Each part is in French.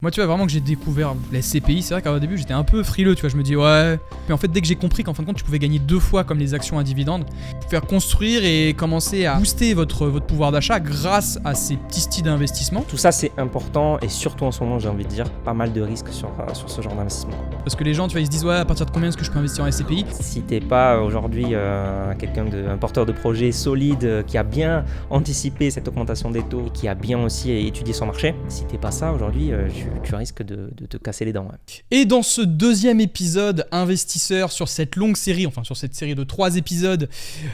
Moi, tu vois, vraiment que j'ai découvert les SCPI, c'est vrai qu'au début, j'étais un peu frileux, tu vois, je me dis ouais. Mais en fait, dès que j'ai compris qu'en fin de compte, tu pouvais gagner 2 fois comme les actions à dividendes, faire construire et commencer à booster votre pouvoir d'achat grâce à ces petits styles d'investissement. Tout ça, c'est important et surtout en ce moment, j'ai envie de dire, pas mal de risques sur ce genre d'investissement. Parce que les gens, tu vois, ils se disent ouais, à partir de combien est-ce que je peux investir en SCPI ? Si t'es pas aujourd'hui un porteur de projet solide qui a bien anticipé cette augmentation des taux et qui a bien aussi étudié son marché, si t'es pas ça aujourd'hui, tu risques de te casser les dents. Ouais. Et dans ce deuxième épisode investisseur sur cette longue série, enfin sur cette série de 3 épisodes,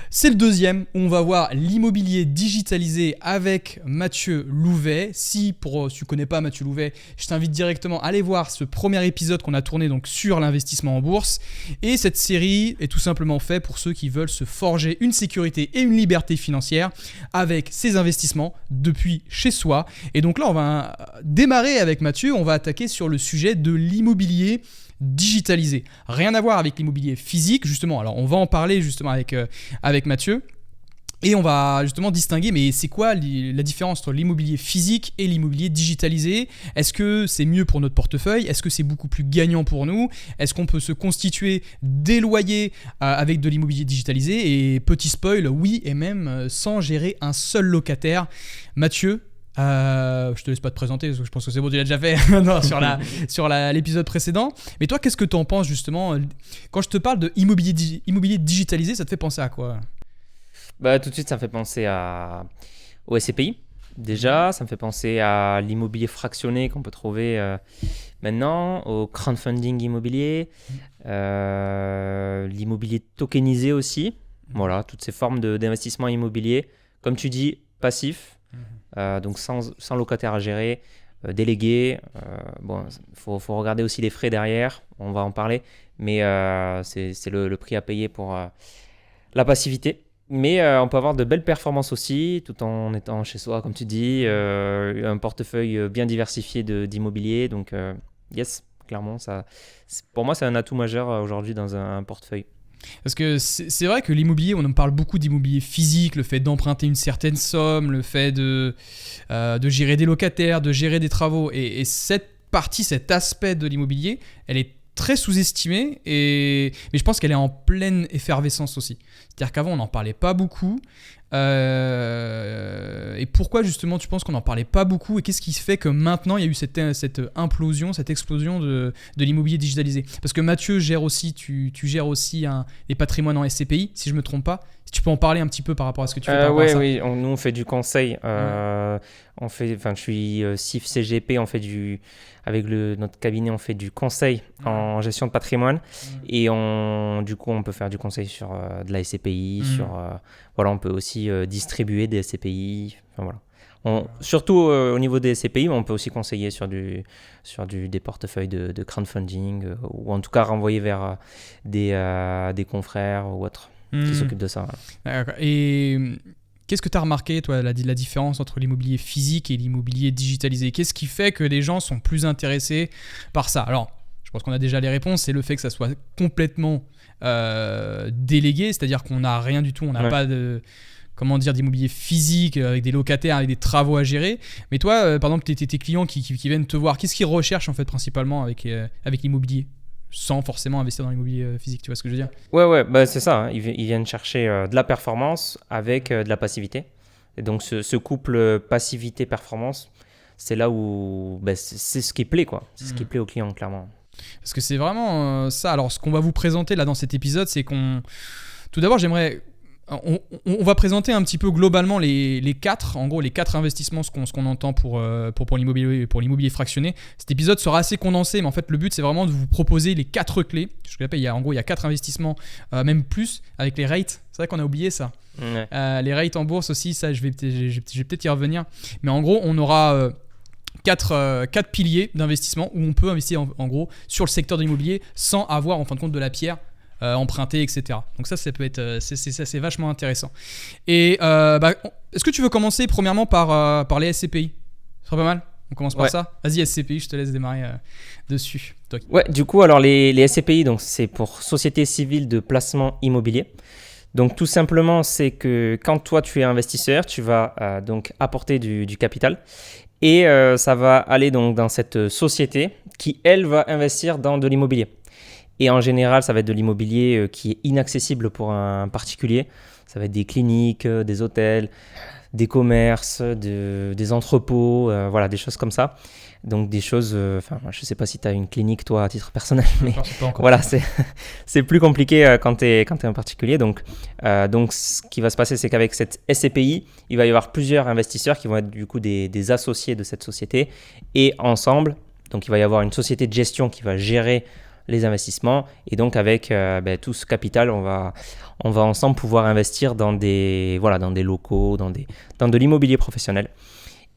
c'est le deuxième où on va voir l'immobilier digitalisé avec Mathieu Louvet. Si tu connais pas Mathieu Louvet, je t'invite directement à aller voir ce premier épisode qu'on a tourné donc sur l'investissement en bourse. Et cette série est tout simplement faite pour ceux qui veulent se forger une sécurité et une liberté financière avec ses investissements depuis chez soi. Et donc là, on va démarrer avec Mathieu, on va attaquer sur le sujet de l'immobilier digitalisé. Rien à voir avec l'immobilier physique, justement. Alors, on va en parler justement avec Mathieu. Et on va justement distinguer, mais c'est quoi la différence entre l'immobilier physique et l'immobilier digitalisé ? Est-ce que c'est mieux pour notre portefeuille ? Est-ce que c'est beaucoup plus gagnant pour nous ? Est-ce qu'on peut se constituer des loyers avec de l'immobilier digitalisé ? Et petit spoil, oui, et même sans gérer un seul locataire. Mathieu, je te laisse pas te présenter parce que je pense que c'est bon, tu l'as déjà fait non, sur l'épisode précédent. Mais toi, qu'est-ce que tu en penses justement ? Quand je te parle de immobilier digitalisé, ça te fait penser à quoi ? Bah, tout de suite, ça me fait penser au SCPI. Déjà, ça me fait penser à l'immobilier fractionné qu'on peut trouver maintenant, au crowdfunding immobilier, l'immobilier tokenisé aussi. Voilà, toutes ces formes d'investissement immobilier. Comme tu dis, passif. Donc sans locataire à gérer, délégué. Bon, faut regarder aussi les frais derrière, on va en parler, mais c'est le prix à payer pour la passivité. Mais on peut avoir de belles performances aussi, tout en étant chez soi, comme tu dis, un portefeuille bien diversifié d'immobilier. Donc yes, clairement, pour moi, c'est un atout majeur aujourd'hui dans un portefeuille. Parce que c'est vrai que l'immobilier, on en parle beaucoup d'immobilier physique, le fait d'emprunter une certaine somme, le fait de gérer des locataires, de gérer des travaux. Et cette partie, cet aspect de l'immobilier, elle est très sous-estimée, mais je pense qu'elle est en pleine effervescence aussi. C'est-à-dire qu'avant, on n'en parlait pas beaucoup. Et pourquoi justement tu penses qu'on n'en parlait pas beaucoup et qu'est-ce qui fait que maintenant il y a eu cette implosion, cette explosion de l'immobilier digitalisé ? Parce que Mathieu gère aussi, tu gères aussi des patrimoines en SCPI, si je ne me trompe pas. Si tu peux en parler un petit peu par rapport à ce que tu fais par rapport à ça. Oui, nous on fait du conseil. Je suis CIF CGP, avec notre cabinet, on fait du conseil en gestion de patrimoine. Et du coup, on peut faire du conseil sur de la SCPI, on peut aussi distribuer des SCPI. Enfin, voilà. Surtout au niveau des SCPI, on peut aussi conseiller sur des portefeuilles de crowdfunding ou en tout cas renvoyer vers des confrères ou autres qui s'occupent de ça. Voilà. D'accord. Et qu'est-ce que tu as remarqué, toi, la différence entre l'immobilier physique et l'immobilier digitalisé ? Qu'est-ce qui fait que les gens sont plus intéressés par ça ? Alors, je pense qu'on a déjà les réponses. C'est le fait que ça soit complètement délégué, c'est-à-dire qu'on n'a rien du tout, on n'a pas d'immobilier physique avec des locataires, avec des travaux à gérer. Mais toi, par exemple, tes clients qui viennent te voir, qu'est-ce qu'ils recherchent en fait principalement avec l'immobilier ? Sans forcément investir dans l'immobilier physique, tu vois ce que je veux dire ? Ouais, bah c'est ça, hein. Ils viennent chercher de la performance avec de la passivité. Et donc ce couple passivité-performance, c'est là où c'est ce qui plaît, quoi. C'est ce qui plaît aux clients, clairement. Parce que c'est vraiment ça. Alors, ce qu'on va vous présenter là dans cet épisode, c'est tout d'abord, on va présenter un petit peu globalement les 4 investissements, ce qu'on entend pour l'immobilier fractionné. Cet épisode sera assez condensé, mais en fait le but c'est vraiment de vous proposer les 4 clés. Je l'appelle, il y a 4 investissements, même plus, avec les rates. C'est vrai qu'on a oublié ça. Ouais. Les rates en bourse aussi, ça je vais peut-être y revenir. Mais en gros, on aura 4 piliers d'investissement où on peut investir en gros sur le secteur de l'immobilier sans avoir en fin de compte de la pierre emprunter, etc. Donc ça peut être, c'est vachement intéressant. Et est-ce que tu veux commencer premièrement par les SCPI ? Ce serait pas mal ? On commence par ça ? Vas-y, SCPI, je te laisse démarrer dessus. Toi. Ouais, du coup, alors les SCPI, donc, c'est pour Société Civile de Placement Immobilier. Donc tout simplement, c'est que quand toi tu es investisseur, tu vas donc apporter du capital Et ça va aller donc dans cette société qui, elle, va investir dans de l'immobilier. Et en général, ça va être de l'immobilier qui est inaccessible pour un particulier. Ça va être des cliniques, des hôtels, des commerces, des entrepôts, voilà, des choses comme ça. Donc des choses, je ne sais pas si tu as une clinique toi à titre personnel, mais voilà, c'est plus compliqué quand tu es un particulier. Donc ce qui va se passer, c'est qu'avec cette SCPI, il va y avoir plusieurs investisseurs qui vont être du coup des associés de cette société. Et ensemble, donc il va y avoir une société de gestion qui va gérer les investissements. Et donc avec tout ce capital, on va ensemble pouvoir investir dans des locaux, dans de l'immobilier professionnel.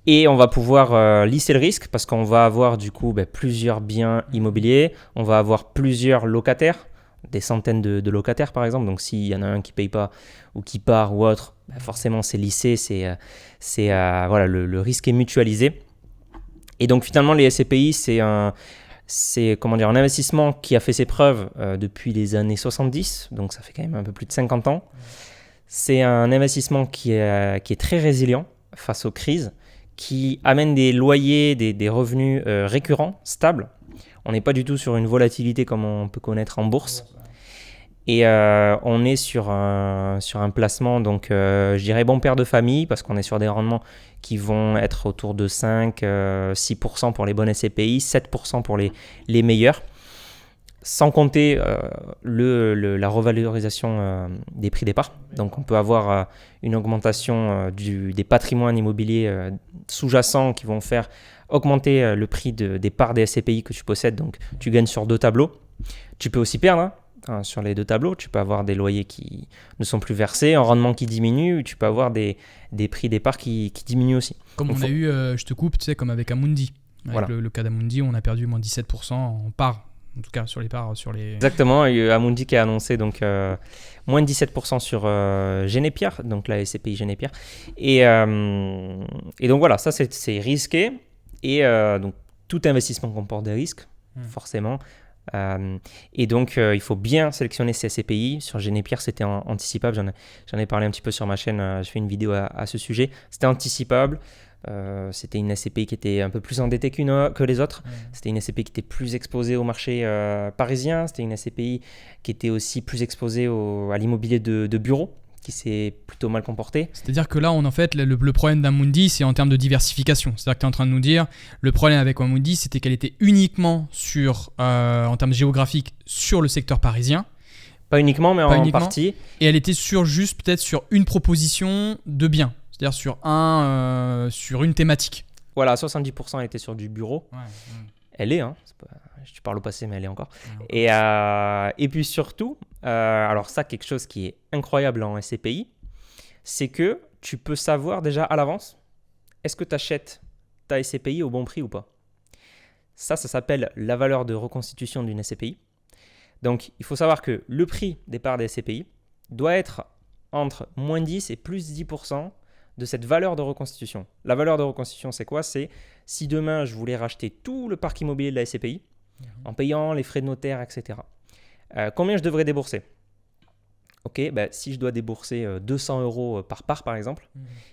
Et on va pouvoir lisser le risque parce qu'on va avoir du coup plusieurs biens immobiliers, on va avoir plusieurs locataires, des centaines de locataires par exemple. Donc s'il y en a un qui ne paye pas ou qui part ou autre, forcément c'est lissé, le risque est mutualisé. Et donc finalement les SCPI, c'est un investissement qui a fait ses preuves depuis les années 70, donc ça fait quand même un peu plus de 50 ans. C'est un investissement qui est très résilient face aux crises, qui amène des loyers, des revenus récurrents, stables. On n'est pas du tout sur une volatilité comme on peut connaître en bourse. Et on est sur un placement, donc je dirais bon père de famille, parce qu'on est sur des rendements qui vont être autour de 5-6% pour les bonnes SCPI, 7% pour les meilleurs, sans compter la revalorisation des prix des parts. Donc on peut avoir une augmentation des patrimoines immobiliers sous-jacents qui vont faire augmenter le prix des parts des SCPI que tu possèdes. Donc tu gagnes sur 2 tableaux. Tu peux aussi perdre sur les 2 tableaux. Tu peux avoir des loyers qui ne sont plus versés, un rendement qui diminue, tu peux avoir des prix des parts qui diminuent aussi. Comme donc, on a eu, je te coupe, tu sais, comme avec Amundi. Avec le cas d'Amundi, on a perdu moins 17% en parts. En tout cas, sur les parts, sur les... Exactement, il y a Amundi qui a annoncé donc, moins de 17% sur Génépierre, donc la SCPI Génépierre. Et donc voilà, ça c'est risqué. Et donc tout investissement comporte des risques, forcément. Et donc il faut bien sélectionner ces SCPI. Sur Génépierre, c'était anticipable. J'en ai parlé un petit peu sur ma chaîne, j'ai fait une vidéo à ce sujet. C'était anticipable. C'était une SCPI qui était un peu plus endettée que les autres. C'était une SCPI qui était plus exposée au marché parisien. C'était une SCPI qui était aussi plus exposée à l'immobilier de bureau, qui s'est plutôt mal comporté. C'est-à-dire que là, en fait, le problème d'Amundi, c'est en termes de diversification. C'est-à-dire que tu es en train de nous dire, le problème avec Amundi, c'était qu'elle était uniquement en termes géographiques sur le secteur parisien. Pas uniquement, mais en partie. Et elle était peut-être sur une proposition de biens. C'est-à-dire sur une thématique. Voilà, 70% elle était sur du bureau. Elle est, je parle au passé, mais elle est encore. Et puis surtout, alors ça, quelque chose qui est incroyable en SCPI, c'est que tu peux savoir déjà à l'avance, est-ce que tu achètes ta SCPI au bon prix ou pas. Ça s'appelle la valeur de reconstitution d'une SCPI. Donc, il faut savoir que le prix des parts des SCPI doit être entre moins 10 et plus 10% de cette valeur de reconstitution. La valeur de reconstitution, c'est quoi ? C'est si demain, je voulais racheter tout le parc immobilier de la SCPI, en payant les frais de notaire, etc. Combien je devrais débourser ? Ok, si je dois débourser 200 € par part, par exemple,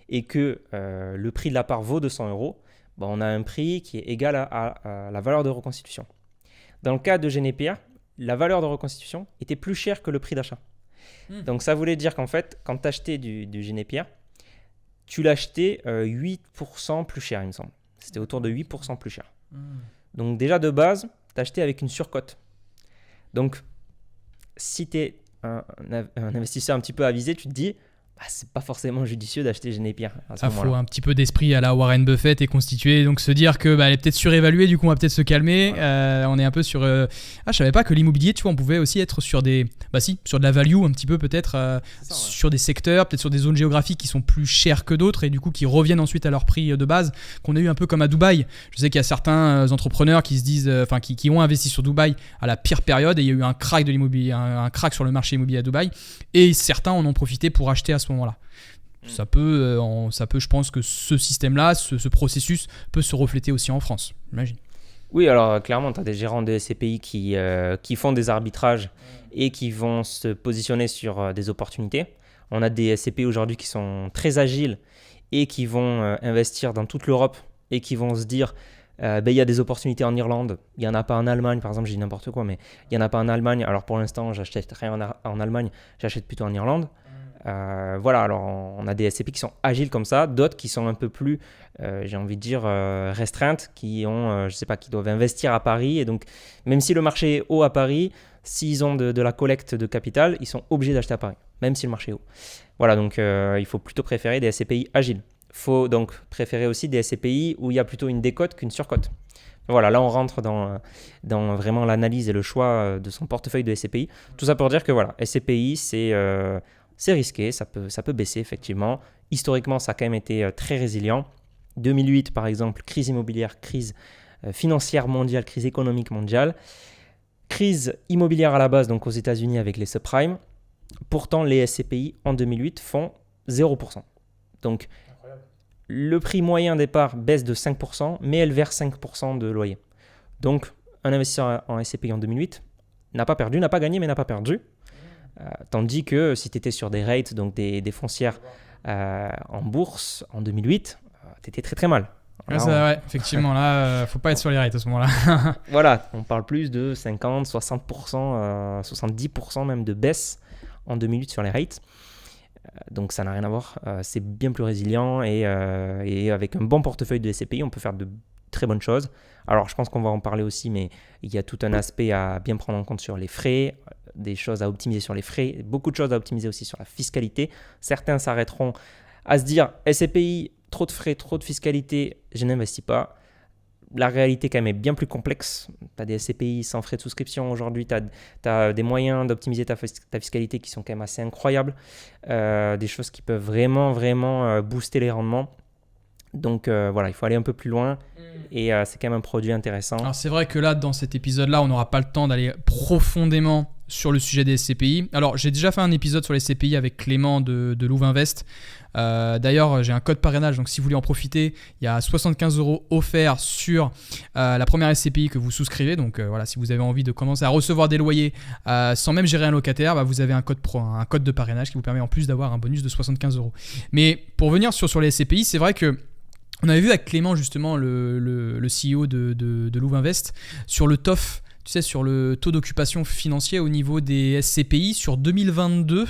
et que le prix de la part vaut 200 €, on a un prix qui est égal à la valeur de reconstitution. Dans le cas de Génépierre, la valeur de reconstitution était plus chère que le prix d'achat. Donc ça voulait dire qu'en fait, quand tu achetais du Génépierre, tu l'achetais 8% plus cher, il me semble. C'était autour de 8% plus cher. Donc déjà de base, tu achetais avec une surcote. Donc si tu es un investisseur un petit peu avisé, tu te dis c'est pas forcément judicieux d'acheter Génépierre à ce moment-là. Faut un petit peu d'esprit à la Warren Buffett et constituer, donc se dire que elle est peut-être surévaluée, du coup on va peut-être se calmer. On est un peu sur je savais pas que l'immobilier, tu vois, on pouvait aussi être sur sur de la value un petit peu peut-être sur des secteurs, peut-être sur des zones géographiques qui sont plus chères que d'autres et du coup qui reviennent ensuite à leur prix de base, qu'on a eu un peu comme à Dubaï. Je sais qu'il y a certains entrepreneurs qui se disent qui ont investi sur Dubaï à la pire période et il y a eu un crack de l'immobilier, un crack sur le marché immobilier à Dubaï et certains en ont profité pour acheter à ce moment-là. Ça peut, je pense que ce système-là, ce processus peut se refléter aussi en France, j'imagine. Oui, alors clairement, tu as des gérants de SCPI qui font des arbitrages et qui vont se positionner sur des opportunités. On a des SCPI aujourd'hui qui sont très agiles et qui vont investir dans toute l'Europe et qui vont se dire il y a des opportunités en Irlande, il n'y en a pas en Allemagne, par exemple, je dis n'importe quoi, mais il n'y en a pas en Allemagne. Alors pour l'instant, j'achète rien en Allemagne, j'achète plutôt en Irlande. Voilà, alors on a des SCPI qui sont agiles comme ça, d'autres qui sont un peu plus, j'ai envie de dire, restreintes, qui ont, qui doivent investir à Paris. Et donc, même si le marché est haut à Paris, s'ils ont de la collecte de capital, ils sont obligés d'acheter à Paris, même si le marché est haut. Voilà, donc il faut plutôt préférer des SCPI agiles. Il faut donc préférer aussi des SCPI où il y a plutôt une décote qu'une surcote. Voilà, là on rentre dans vraiment l'analyse et le choix de son portefeuille de SCPI. Tout ça pour dire que voilà, SCPI c'est risqué, ça peut baisser effectivement. Historiquement, ça a quand même été très résilient. 2008 par exemple, crise immobilière, crise financière mondiale, crise économique mondiale. Crise immobilière à la base, donc aux États-Unis avec les subprimes. Pourtant, les SCPI en 2008 font 0%. Donc, le prix moyen départ baisse de 5%, mais elle verse 5% de loyer. Donc, un investisseur en SCPI en 2008 n'a pas perdu, n'a pas gagné, mais n'a pas perdu. Tandis que si tu étais sur des rates, donc des foncières en bourse en 2008, tu étais très très mal. Ouais, effectivement, là, faut pas être sur les rates à ce moment-là. Voilà, on parle plus de 50, 60%, 70% même de baisse en 2008 sur les rates. Donc ça n'a rien à voir, c'est bien plus résilient et avec un bon portefeuille de SCPI, on peut faire de très bonnes choses. Alors je pense qu'on va en parler aussi, mais il y a tout un aspect à bien prendre en compte sur les frais, des choses à optimiser sur les frais, beaucoup de choses à optimiser aussi sur la fiscalité. Certains s'arrêteront à se dire SCPI, trop de frais, trop de fiscalité, je n'investis pas. La réalité quand même est bien plus complexe. Tu as des SCPI sans frais de souscription aujourd'hui, tu as des moyens d'optimiser ta fiscalité qui sont quand même assez incroyables, des choses qui peuvent vraiment booster les rendements. Donc voilà, il faut aller un peu plus loin et c'est quand même un produit intéressant. Alors c'est vrai que là, dans cet épisode-là, on n'aura pas le temps d'aller profondément sur le sujet des SCPI. Alors j'ai déjà fait un épisode sur les SCPI avec Clément de Louvainvest. D'ailleurs, j'ai un code parrainage, donc si vous voulez en profiter, il y a 75 € offerts sur la première SCPI que vous souscrivez. Donc voilà, si vous avez envie de commencer à recevoir des loyers sans même gérer un locataire, vous avez un code de parrainage qui vous permet en plus d'avoir un bonus de 75 €. Mais pour venir sur les SCPI, c'est vrai que on avait vu avec Clément justement le CEO de Louvainvest sur le TOF, tu sais, sur le taux d'occupation financier au niveau des SCPI sur 2022.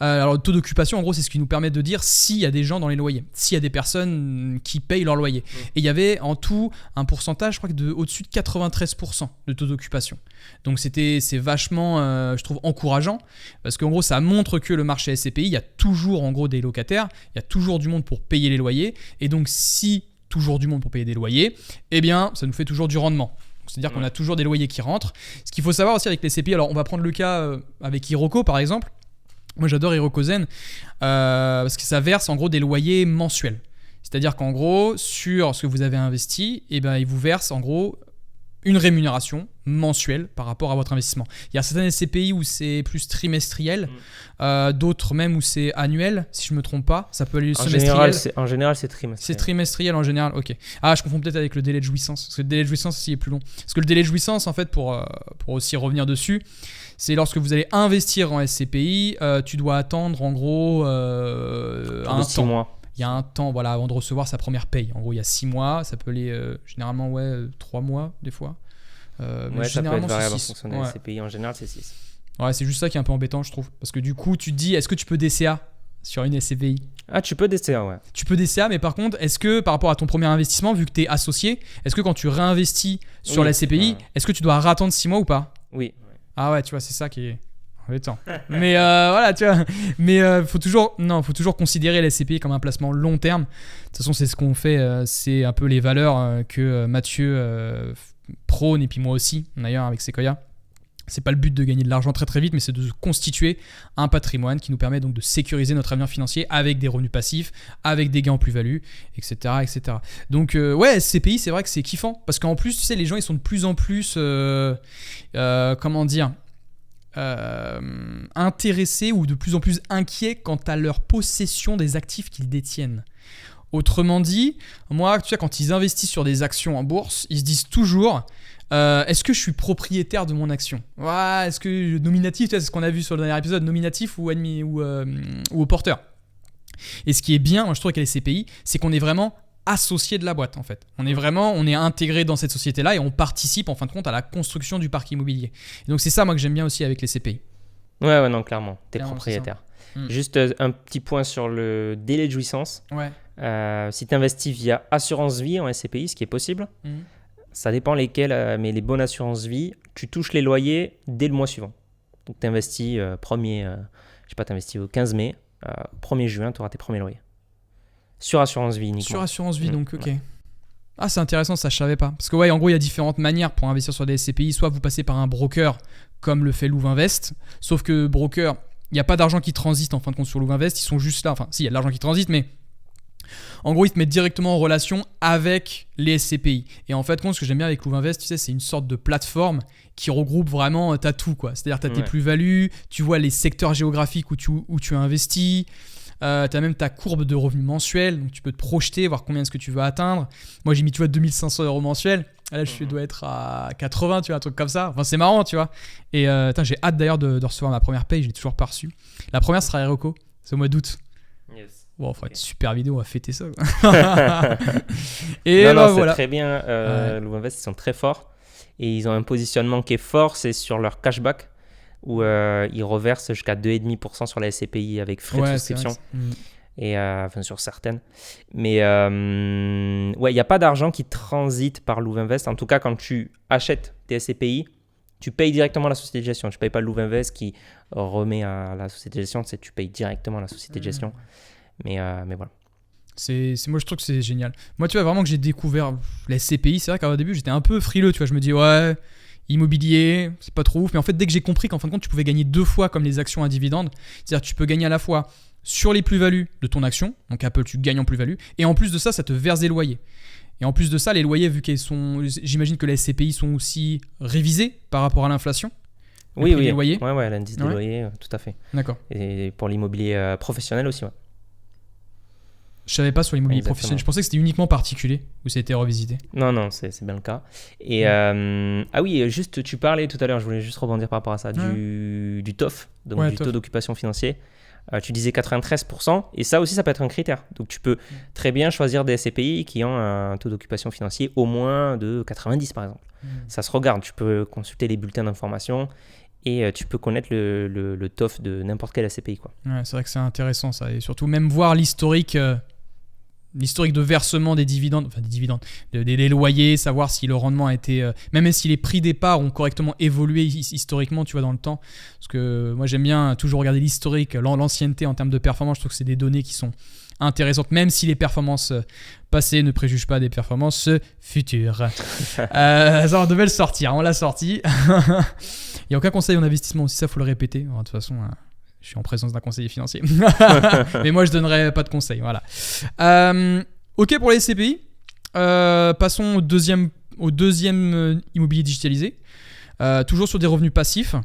Alors le taux d'occupation, en gros, c'est ce qui nous permet de dire s'il y a des gens dans les loyers, s'il y a des personnes qui payent leur loyer. Et il y avait en tout un pourcentage, je crois que au-dessus de 93% de taux d'occupation. Donc c'est vachement, je trouve, encourageant, parce qu'en gros, ça montre que le marché SCPI, il y a toujours en gros des locataires, il y a toujours du monde pour payer les loyers, et donc si toujours du monde pour payer des loyers, eh bien, ça nous fait toujours du rendement. C'est-à-dire qu'on a toujours des loyers qui rentrent. Ce qu'il faut savoir aussi avec les SCPI, alors on va prendre le cas avec Iroko par exemple. Moi j'adore Iroko Zen parce que ça verse en gros des loyers mensuels. C'est-à-dire qu'en gros, sur ce que vous avez investi, il vous verse en gros une rémunération mensuelle par rapport à votre investissement. Il y a certaines SCPI où c'est plus trimestriel, d'autres même où c'est annuel, si je ne me trompe pas. Ça peut aller semestriel. En général, c'est trimestriel. C'est trimestriel en général, ok. Ah, je confonds peut-être avec le délai de jouissance, parce que le délai de jouissance aussi est plus long. Parce que le délai de jouissance, en fait, pour aussi revenir dessus, c'est lorsque vous allez investir en SCPI, tu dois attendre en gros un 6 temps. mois. Il y a un temps avant de recevoir sa première paye. En gros, il y a 6 mois, ça peut aller généralement 3 mois des fois. Mais ça peut être variable en fonction des SCPI. En général, c'est 6. Ouais, c'est juste ça qui est un peu embêtant, je trouve. Parce que du coup, tu te dis, est-ce que tu peux DCA sur une SCPI ? Ah, tu peux DCA, ouais. Tu peux DCA, mais par contre, est-ce que par rapport à ton premier investissement, vu que tu es associé, est-ce que quand tu réinvestis sur la SCPI, est-ce que tu dois attendre 6 mois ou pas ? Oui. Ah ouais, tu vois, c'est ça qui est embêtant. Mais voilà, tu vois. Mais faut toujours considérer la SCPI comme un placement long terme. De toute façon, c'est ce qu'on fait. C'est un peu les valeurs que Mathieu prône, et puis moi aussi, d'ailleurs, avec Sequoia. C'est pas le but de gagner de l'argent très très vite, mais c'est de constituer un patrimoine qui nous permet donc de sécuriser notre avenir financier avec des revenus passifs, avec des gains en plus-value, etc., etc. Donc ouais, SCPI, c'est vrai que c'est kiffant, parce qu'en plus, tu sais, les gens, ils sont de plus en plus, intéressés ou de plus en plus inquiets quant à leur possession des actifs qu'ils détiennent. Autrement dit, moi, tu sais, quand ils investissent sur des actions en bourse, ils se disent toujours est-ce que je suis propriétaire de mon action ? Ouais, est-ce que nominatif, c'est ce qu'on a vu sur le dernier épisode, nominatif ou au porteur. Et ce qui est bien, moi, je trouve, avec les SCPI, c'est qu'on est vraiment associé de la boîte en fait. On est intégré dans cette société-là et on participe en fin de compte à la construction du parc immobilier. Et donc c'est ça moi que j'aime bien aussi avec les CPI. Ouais, non, clairement. T'es Clairement, propriétaire. c'est ça. Juste un petit point sur le délai de jouissance. Ouais. Si tu investis via assurance vie en SCPI, ce qui est possible, ça dépend lesquels, mais les bonnes assurances vie, tu touches les loyers dès le mois suivant. Donc tu investis t'investis au 15 mai, au 1er juin, tu auras tes premiers loyers. Sur assurance vie uniquement. Sur assurance vie, donc ok. Ouais. Ah, c'est intéressant, ça je savais pas. Parce que ouais, en gros, il y a différentes manières pour investir sur des SCPI. Soit vous passez par un broker, comme le fait Louvainvest. Sauf que broker, il n'y a pas d'argent qui transite en fin de compte sur Louvainvest. Ils sont juste là. Enfin, si, il y a de l'argent qui transite, mais en gros, ils te mettent directement en relation avec les SCPI. Et en fait, ce que j'aime bien avec Louvainvest, tu sais, c'est une sorte de plateforme qui regroupe vraiment, t'as tout, quoi. C'est-à-dire, t'as tes plus-values, tu vois les secteurs géographiques où tu investis. Tu as même ta courbe de revenus mensuels, donc tu peux te projeter, voir combien est-ce que tu veux atteindre. Moi, j'ai mis, tu vois, 2500 € mensuels. Là, je dois être à 80, tu vois, un truc comme ça. Enfin, c'est marrant, tu vois. Et j'ai hâte d'ailleurs de recevoir ma première paye, je l'ai toujours pas reçue. La première sera Aeroco, c'est au mois d'août. Yes. Bon, Okay. Être super vidéo, on va fêter ça. Et non, c'est voilà. très bien. Louvainvest, ils sont très forts. Et ils ont un positionnement qui est fort, c'est sur leur cashback, où ils reversent jusqu'à 2,5% sur la SCPI avec frais de souscription. Et enfin sur certaines. Mais il n'y a pas d'argent qui transite par Louvainvest. En tout cas, quand tu achètes tes SCPI, tu payes directement à la société de gestion. Tu ne payes pas Louvainvest qui remet à la société de gestion. Tu payes directement à la société de gestion. Mais voilà. Moi, je trouve que c'est génial. Moi, tu vois, vraiment que j'ai découvert la SCPI, c'est vrai qu'au début, j'étais un peu frileux. Tu vois, je me dis, ouais, immobilier, c'est pas trop ouf. Mais en fait, dès que j'ai compris qu'en fin de compte, tu pouvais gagner 2 fois comme les actions à dividendes, c'est-à-dire tu peux gagner à la fois sur les plus-values de ton action, donc Apple, tu gagnes en plus-value, et en plus de ça, ça te verse des loyers. Et en plus de ça, les loyers, vu qu'ils sont, j'imagine que les SCPI sont aussi révisés par rapport à l'inflation. Oui. Les loyers. Ouais, l'indice des loyers, tout à fait. D'accord. Et pour l'immobilier professionnel aussi, ouais. Je savais pas sur l'immobilier professionnel. Je pensais que c'était uniquement particulier où ça a été revisité. Non, c'est bien le cas. Et oui, juste tu parlais tout à l'heure, je voulais juste rebondir par rapport à ça, du TOF, donc du taux d'occupation financier. Tu disais 93%, et ça aussi, ça peut être un critère. Donc tu peux très bien choisir des SCPI qui ont un taux d'occupation financier au moins de 90 par exemple. Ça se regarde, tu peux consulter les bulletins d'information et tu peux connaître le TOF de n'importe quel SCPI, quoi. Ouais, c'est vrai que c'est intéressant ça, et surtout même voir l'historique de versement des dividendes, des loyers, savoir si le rendement a été, même si les prix des parts ont correctement évolué historiquement, tu vois, dans le temps. Parce que moi j'aime bien toujours regarder l'historique, l'ancienneté en termes de performance. Je trouve que c'est des données qui sont intéressantes, même si les performances passées ne préjugent pas des performances futures. Ça, on devait le sortir, on l'a sorti. Il n'y a aucun conseil en investissement aussi, ça faut le répéter. Alors, de toute façon, je suis en présence d'un conseiller financier. Mais moi, je ne donnerai pas de conseils. Voilà. Ok pour les SCPI. Passons au deuxième immobilier digitalisé. Toujours sur des revenus passifs.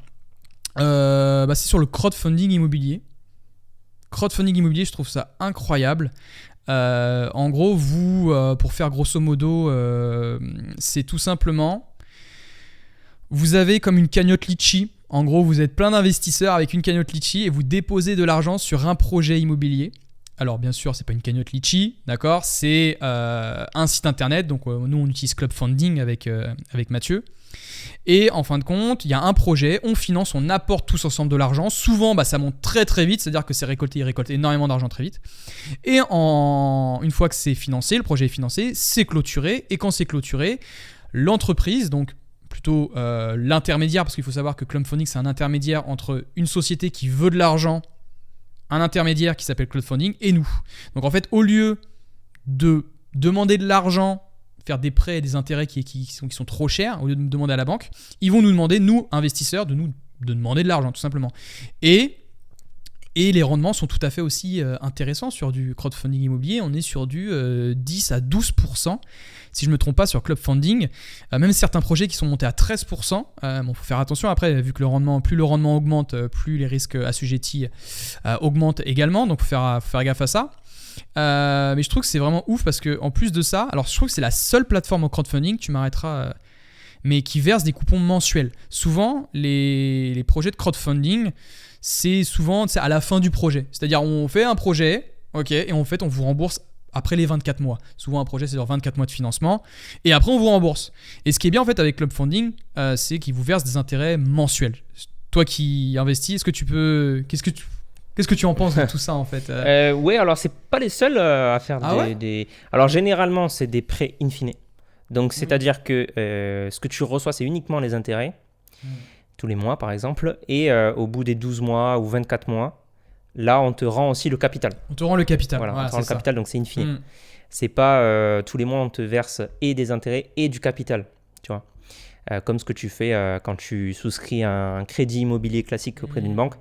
C'est sur le crowdfunding immobilier. Crowdfunding immobilier, je trouve ça incroyable. En gros, pour faire grosso modo, c'est tout simplement... Vous avez comme une cagnotte Litchi. En gros, vous êtes plein d'investisseurs avec une cagnotte Litchi et vous déposez de l'argent sur un projet immobilier. Alors, bien sûr, c'est pas une cagnotte Litchi, d'accord ? C'est un site internet. Donc, nous, on utilise Club Funding avec Mathieu. Et en fin de compte, il y a un projet, on finance, on apporte tous ensemble de l'argent. Souvent, ça monte très très vite, c'est-à-dire que c'est récolté, il récolte énormément d'argent très vite. Et une fois que c'est financé, le projet est financé, c'est clôturé. Et quand c'est clôturé, l'entreprise, donc plutôt l'intermédiaire, parce qu'il faut savoir que crowdfunding, c'est un intermédiaire entre une société qui veut de l'argent, un intermédiaire qui s'appelle crowdfunding, et nous. Donc en fait, au lieu de demander de l'argent, faire des prêts et des intérêts qui sont trop chers, au lieu de nous demander à la banque, ils vont nous demander, nous, investisseurs, de demander de l'argent, tout simplement. Et les rendements sont tout à fait aussi intéressants sur du crowdfunding immobilier. On est sur du 10 à 12%, si je ne me trompe pas, sur Club Funding. Même certains projets qui sont montés à 13%. Faut faire attention après, vu que plus le rendement augmente, plus les risques assujettis augmentent également. Donc, il faut faire gaffe à ça. Mais je trouve que c'est vraiment ouf parce qu'en plus de ça, alors je trouve que c'est la seule plateforme au crowdfunding, tu m'arrêteras, mais qui verse des coupons mensuels. Souvent, les projets de crowdfunding, c'est souvent à la fin du projet. C'est-à-dire, on fait un projet, ok, et en fait, on vous rembourse après les 24 mois. Souvent, un projet, c'est sur 24 mois de financement. Et après, on vous rembourse. Et ce qui est bien, en fait, avec Club Funding, c'est qu'ils vous versent des intérêts mensuels. Toi qui investis, est-ce que tu peux... Qu'est-ce que tu en penses de tout ça, en fait Oui, alors, c'est pas les seuls à faire des... Alors, généralement, c'est des prêts in fine. Donc, c'est-à-dire que ce que tu reçois, c'est uniquement les intérêts, tous les mois, par exemple. Et au bout des 12 mois ou 24 mois, là, on te rend aussi le capital. On te rend le capital. Voilà, Voilà, on te rend le capital, donc c'est in fine. C'est pas tous les mois, on te verse et des intérêts et du capital, tu vois. Comme ce que tu fais quand tu souscris un crédit immobilier classique auprès d'une banque.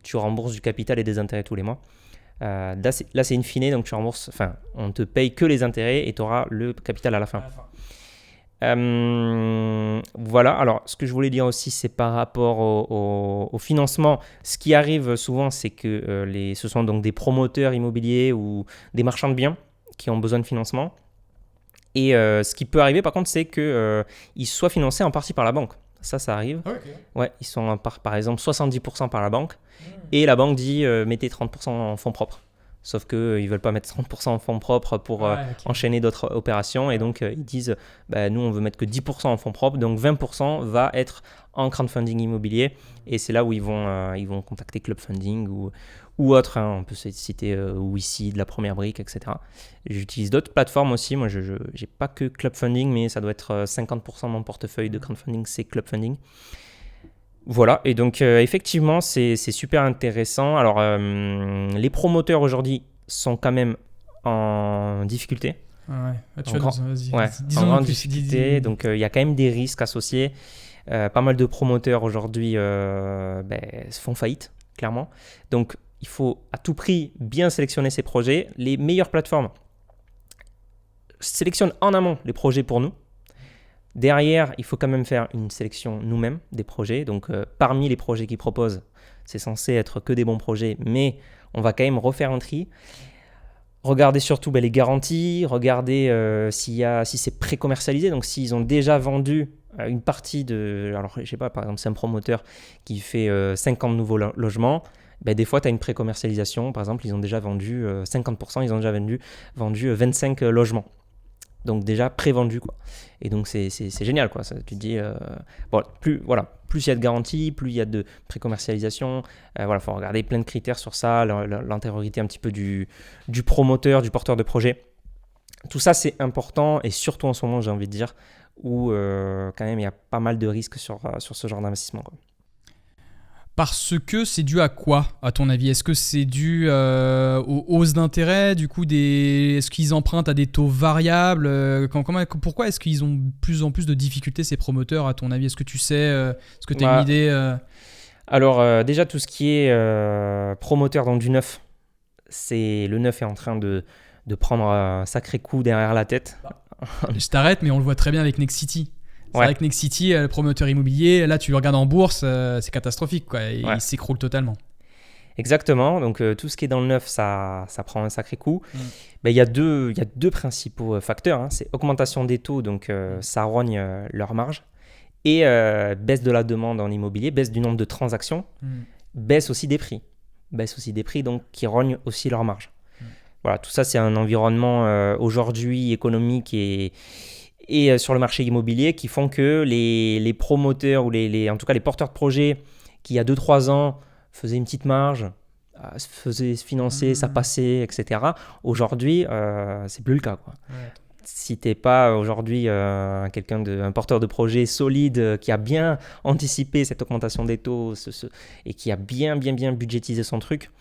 Tu rembourses du capital et des intérêts tous les mois. Là, c'est in fine, donc tu rembourses, enfin, on ne te paye que les intérêts et tu auras le capital à la fin. Voilà, alors ce que je voulais dire aussi, c'est par rapport au financement. Ce qui arrive souvent, c'est que ce sont donc des promoteurs immobiliers ou des marchands de biens qui ont besoin de financement. Et ce qui peut arriver par contre, c'est qu'ils soient financés en partie par la banque. Ça arrive. Okay. Ouais, ils sont par exemple 70% par la banque et la banque dit mettez 30% en fonds propres. Sauf qu'ils ne veulent pas mettre 30% en fonds propres pour enchaîner d'autres opérations. Et donc, ils disent, nous, on veut mettre que 10% en fonds propres. Donc, 20% va être en crowdfunding immobilier. Et c'est là où ils vont contacter Club Funding ou autre. On peut citer Wissi, de la Première Brique, etc. J'utilise d'autres plateformes aussi. Moi, je n'ai pas que Club Funding, mais ça doit être 50% de mon portefeuille de crowdfunding, c'est Club Funding. Voilà, et donc effectivement, c'est super intéressant. Alors, les promoteurs aujourd'hui sont quand même en difficulté. Disons en difficulté. Donc, il y a quand même des risques associés. Pas mal de promoteurs aujourd'hui font faillite, clairement. Donc, il faut à tout prix bien sélectionner ces projets. Les meilleures plateformes sélectionnent en amont les projets pour nous. Derrière, il faut quand même faire une sélection nous-mêmes des projets. Donc, parmi les projets qu'ils proposent, c'est censé être que des bons projets, mais on va quand même refaire un tri. Regardez surtout les garanties, regardez si c'est pré-commercialisé, donc s'ils ont déjà vendu une partie de... Alors, je sais pas, par exemple, c'est un promoteur qui fait 50 nouveaux logements. Des fois, tu as une pré-commercialisation. Par exemple, ils ont déjà vendu 50%, ils ont déjà vendu 25 logements. Donc déjà pré-vendu, quoi. Et donc c'est génial, quoi. Ça, tu te dis plus il y a de garanties, plus il y a de pré-commercialisation. Faut regarder plein de critères sur ça, l'antériorité un petit peu du promoteur, du porteur de projet. Tout ça c'est important, et surtout en ce moment, j'ai envie de dire, où quand même il y a pas mal de risques sur ce genre d'investissement, quoi. Parce que c'est dû à quoi, à ton avis ? Est-ce que c'est dû aux hausses d'intérêt ? Du coup, est-ce qu'ils empruntent à des taux variables ? Pourquoi est-ce qu'ils ont de plus en plus de difficultés, ces promoteurs, à ton avis ? Est-ce que tu sais ? Est-ce que tu as une idée Alors, déjà, tout ce qui est promoteur dans du neuf, le neuf est en train de prendre un sacré coup derrière la tête. Je t'arrête, mais on le voit très bien avec Nexity. C'est vrai que Nexity, le promoteur immobilier, là tu le regardes en bourse, c'est catastrophique, quoi. Il s'écroule totalement. Exactement, donc tout ce qui est dans le neuf, ça prend un sacré coup. Il y a deux principaux facteurs, hein. C'est augmentation des taux, donc ça rogne leur marge, et baisse de la demande en immobilier, baisse du nombre de transactions, baisse aussi des prix, donc qui rognent aussi leur marge. Voilà, tout ça c'est un environnement aujourd'hui économique et sur le marché immobilier qui font que les promoteurs ou en tout cas les porteurs de projets qui il y a 2-3 ans faisaient une petite marge, faisaient se financer, ça passait, etc. Aujourd'hui, c'est plus le cas, quoi. Ouais. Si tu n'es pas aujourd'hui un porteur de projet solide qui a bien anticipé cette augmentation des taux et qui a bien budgétisé son truc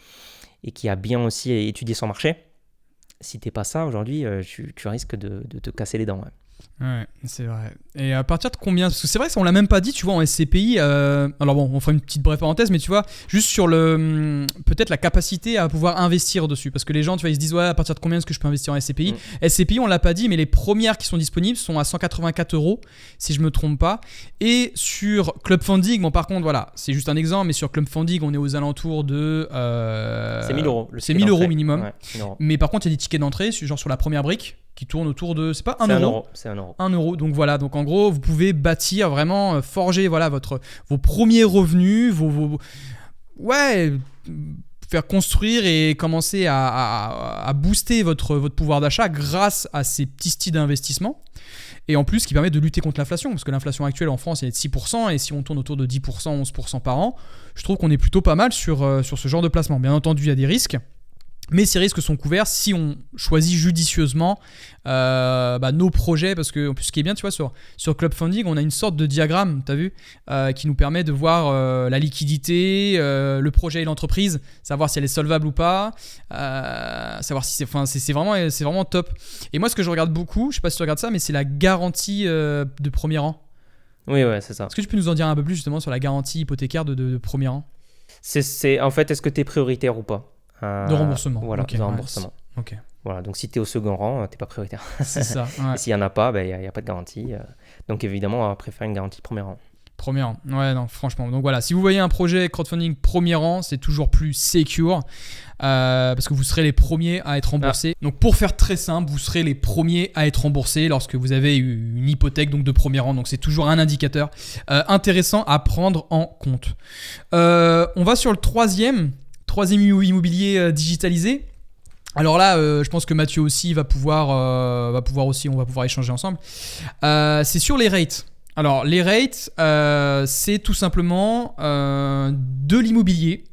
et qui a bien aussi étudié son marché, si tu n'es pas ça aujourd'hui, tu risques de te casser les dents. Ouais. Ouais, c'est vrai. Et à partir de combien ? Parce que c'est vrai, ça on l'a même pas dit, tu vois, en SCPI. Alors bon, on fera une petite brève parenthèse, mais tu vois, juste sur peut-être la capacité à pouvoir investir dessus. Parce que les gens, tu vois, ils se disent, ouais, à partir de combien est-ce que je peux investir en SCPI ? SCPI, on l'a pas dit, mais les premières qui sont disponibles sont à 184 €, si je me trompe pas. Et sur Club Funding, bon, par contre, voilà, c'est juste un exemple, mais sur Club Funding, on est aux alentours de. C'est 1000 €. C'est 1000 € minimum. Ouais, 1000 €. Mais par contre, il y a des tickets d'entrée, genre sur la première brique, qui tourne autour de, c'est pas 1 euro. C'est 1 euro. 1 euro. Donc voilà, donc en gros, vous pouvez bâtir vraiment, forger voilà, vos premiers revenus, faire construire et commencer à booster votre pouvoir d'achat grâce à ces petits styles d'investissement. Et en plus, qui permet de lutter contre l'inflation, parce que l'inflation actuelle en France, elle est de 6%, et si on tourne autour de 10%, 11% par an, je trouve qu'on est plutôt pas mal sur ce genre de placement. Bien entendu, il y a des risques, mais ces risques sont couverts si on choisit judicieusement nos projets, parce que ce qui est bien, tu vois, sur Club Funding, on a une sorte de diagramme, tu as vu, qui nous permet de voir la liquidité, le projet et l'entreprise, savoir si elle est solvable ou pas, savoir si c'est vraiment top. Et moi, ce que je regarde beaucoup, je sais pas si tu regardes ça, mais c'est la garantie de premier rang. Oui, ouais, c'est ça. Est-ce que tu peux nous en dire un peu plus justement sur la garantie hypothécaire de premier rang ? En fait, est-ce que tu es prioritaire ou pas ? De remboursement. Voilà, okay, de remboursement. Ok. Voilà, donc si tu es au second rang, tu n'es pas prioritaire. C'est ça. Ouais. Et s'il n'y en a pas, il n'y a pas de garantie. Donc évidemment, on va préférer une garantie premier rang. Premier rang. Ouais, non, franchement. Donc voilà, si vous voyez un projet crowdfunding premier rang, c'est toujours plus secure parce que vous serez les premiers à être remboursés. Donc pour faire très simple, vous serez les premiers à être remboursés lorsque vous avez une hypothèque donc de premier rang. Donc c'est toujours un indicateur intéressant à prendre en compte. On va sur le troisième immobilier digitalisé. Alors là, je pense que Mathieu aussi va pouvoir échanger ensemble. C'est sur les rates. Alors les rates, c'est tout simplement de l'immobilier,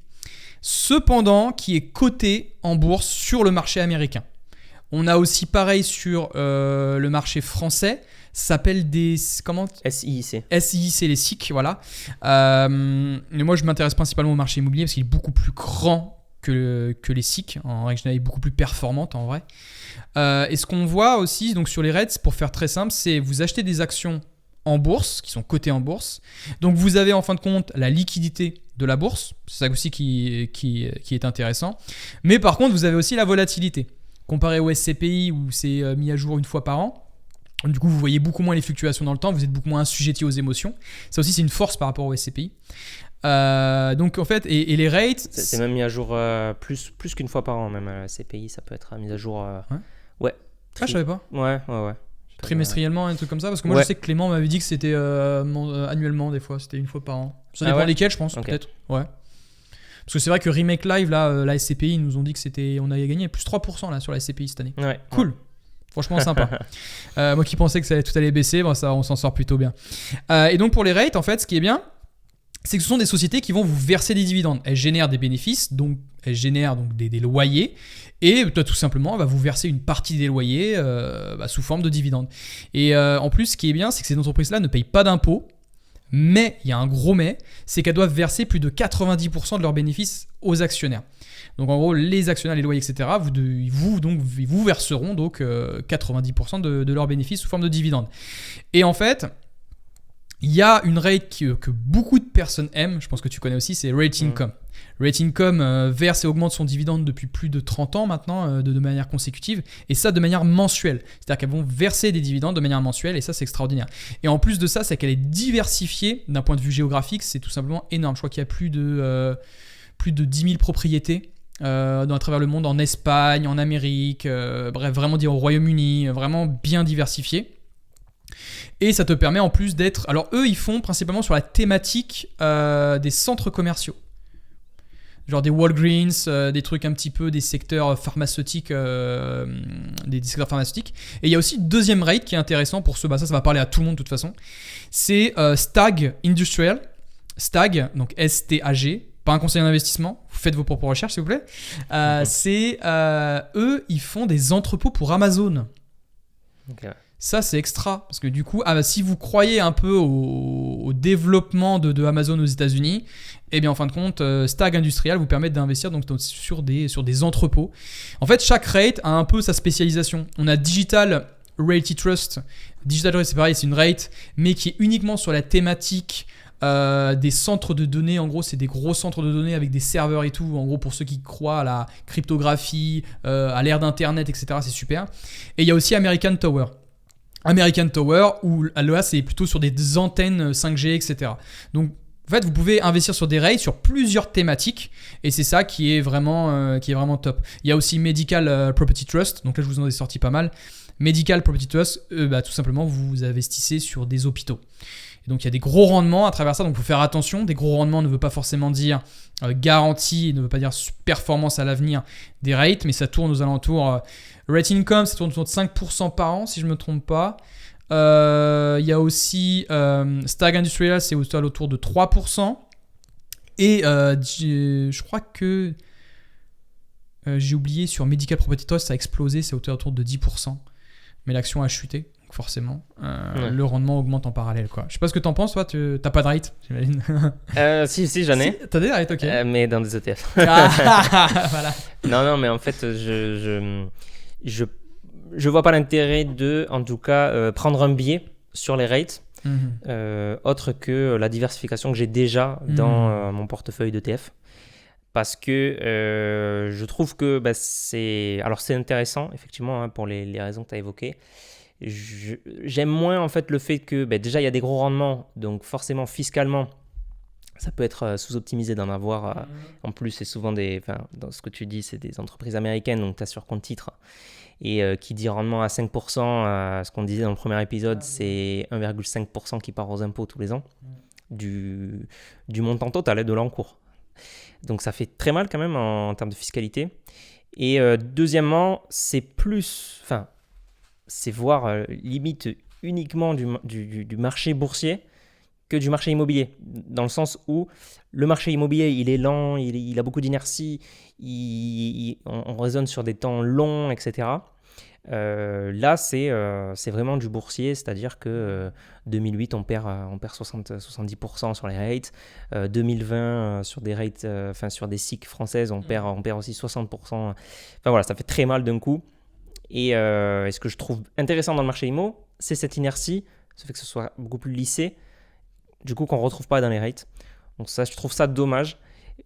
cependant qui est coté en bourse sur le marché américain. On a aussi pareil sur le marché français. Ça s'appelle des... Comment ? SIIC. SIIC, les SIC, voilà. Mais moi, je m'intéresse principalement au marché immobilier parce qu'il est beaucoup plus grand que les SIC. En règle générale, il est beaucoup plus performante en vrai. Et ce qu'on voit aussi donc, sur les REITs, pour faire très simple, c'est vous achetez des actions en bourse, qui sont cotées en bourse. Donc, vous avez en fin de compte la liquidité de la bourse. C'est ça aussi qui est intéressant. Mais par contre, vous avez aussi la volatilité. Comparé au SCPI où c'est mis à jour une fois par an. Du coup, vous voyez beaucoup moins les fluctuations dans le temps, vous êtes beaucoup moins assujetti aux émotions. Ça aussi, c'est une force par rapport au SCPI. Donc, en fait, et les rates... C'est même mis à jour plus qu'une fois par an, même la SCPI, ça peut être mis à jour... Ouais. Ah, je savais pas. Ouais. Trimestriellement, un truc comme ça. Parce que moi, je sais que Clément m'avait dit que c'était annuellement, des fois. C'était une fois par an. Ça dépend lesquels, je pense, peut-être. Ouais. Parce que c'est vrai que Remake Live, là, la SCPI, ils nous ont dit que on avait gagné plus 3% là, sur la SCPI cette année. Ouais. Cool. Franchement sympa. Moi qui pensais que tout allait baisser, ça, on s'en sort plutôt bien. Et donc pour les rates, en fait, ce qui est bien, c'est que ce sont des sociétés qui vont vous verser des dividendes. Elles génèrent des bénéfices, donc elles génèrent donc des loyers, et tout simplement, elle va vous verser une partie des loyers sous forme de dividendes. Et en plus, ce qui est bien, c'est que ces entreprises-là ne payent pas d'impôts, mais, il y a un gros mais, c'est qu'elles doivent verser plus de 90% de leurs bénéfices aux actionnaires. Donc en gros, les actionnaires, les loyers, etc., ils vous verseront donc 90% de leurs bénéfices sous forme de dividendes. Et en fait, il y a une rate que beaucoup de personnes aiment, je pense que tu connais aussi, c'est Rate Income. Rate Income verse et augmente son dividende depuis plus de 30 ans maintenant, de manière consécutive, et ça de manière mensuelle. C'est-à-dire qu'elles vont verser des dividendes de manière mensuelle, et ça c'est extraordinaire. Et en plus de ça, c'est qu'elle est diversifiée d'un point de vue géographique, c'est tout simplement énorme. Je crois qu'il y a plus de 10 000 propriétés à travers le monde, en Espagne, en Amérique, bref, vraiment dire au Royaume-Uni, vraiment bien diversifié. Et ça te permet en plus d'être... Alors eux, ils font principalement sur la thématique des centres commerciaux. Genre des Walgreens, des trucs un petit peu des secteurs pharmaceutiques, des secteurs pharmaceutiques. Et il y a aussi deuxième rate qui est intéressant pour ceux, ça va parler à tout le monde de toute façon. C'est Stag Industrial. Stag, donc S-T-A-G. Pas un conseiller d'investissement, faites vos propres recherches s'il vous plaît. C'est eux, ils font des entrepôts pour Amazon. Okay. Ça c'est extra parce que du coup, si vous croyez un peu au développement de Amazon aux États-Unis, eh bien en fin de compte, Stag Industrial vous permet d'investir donc sur des entrepôts. En fait, chaque rate a un peu sa spécialisation. On a Digital Realty Trust. Digital Realty, c'est pareil, c'est une rate, mais qui est uniquement sur la thématique. Des centres de données, en gros c'est des gros centres de données avec des serveurs et tout, en gros pour ceux qui croient à la cryptographie, à l'ère d'internet, etc., c'est super. Et il y a aussi American Tower où là c'est plutôt sur des antennes 5G, etc. Donc en fait vous pouvez investir sur des rates sur plusieurs thématiques et c'est ça qui est vraiment top. Il y a aussi Medical Property Trust, donc là je vous en ai sorti pas mal. Medical Property Trust, tout simplement vous investissez sur des hôpitaux. Et donc il y a des gros rendements à travers ça, donc il faut faire attention. Des gros rendements ne veut pas forcément dire garantie, ne veut pas dire performance à l'avenir des rates, mais ça tourne aux alentours. Rate income, ça tourne autour de 5% par an, si je ne me trompe pas. Il y a aussi Stag Industrial, c'est autour de 3%. Et je crois que j'ai oublié, sur Medical Property Trust, ça a explosé, c'est autour de 10%. Mais l'action a chuté, donc forcément. Le rendement augmente en parallèle, quoi. Je sais pas ce que t'en penses, toi, t'as pas de rate, j'imagine. Si, j'en ai. T'as des rates, ok. Mais dans des ETF. Voilà. Non, mais en fait, je vois pas l'intérêt de, en tout cas, prendre un biais sur les rates, autre que la diversification que j'ai déjà dans mon portefeuille d'ETF. Parce que je trouve que c'est intéressant, effectivement, hein, pour les raisons que tu as évoquées. J'aime moins en fait le fait que déjà il y a des gros rendements, donc forcément fiscalement, ça peut être sous-optimisé d'en avoir. En plus, c'est souvent dans ce que tu dis, c'est des entreprises américaines, donc tu as sur compte titre. Et qui dit rendement à 5%, ce qu'on disait dans le premier épisode, c'est 1,5% qui part aux impôts tous les ans du montant total de l'encours. Donc ça fait très mal quand même en termes de fiscalité. Et deuxièmement, c'est voir limite uniquement du marché boursier que du marché immobilier. Dans le sens où le marché immobilier, il est lent, il a beaucoup d'inertie, on raisonne sur des temps longs, etc. Là, c'est vraiment du boursier, c'est-à-dire que 2008, on perd 70% sur les rates. 2020, sur des rates, sur des SIC françaises, on perd aussi 60%. Enfin voilà, ça fait très mal d'un coup. Et ce que je trouve intéressant dans le marché IMO, c'est cette inertie, ça fait que ce soit beaucoup plus lissé, du coup qu'on ne retrouve pas dans les rates. Donc ça, je trouve ça dommage.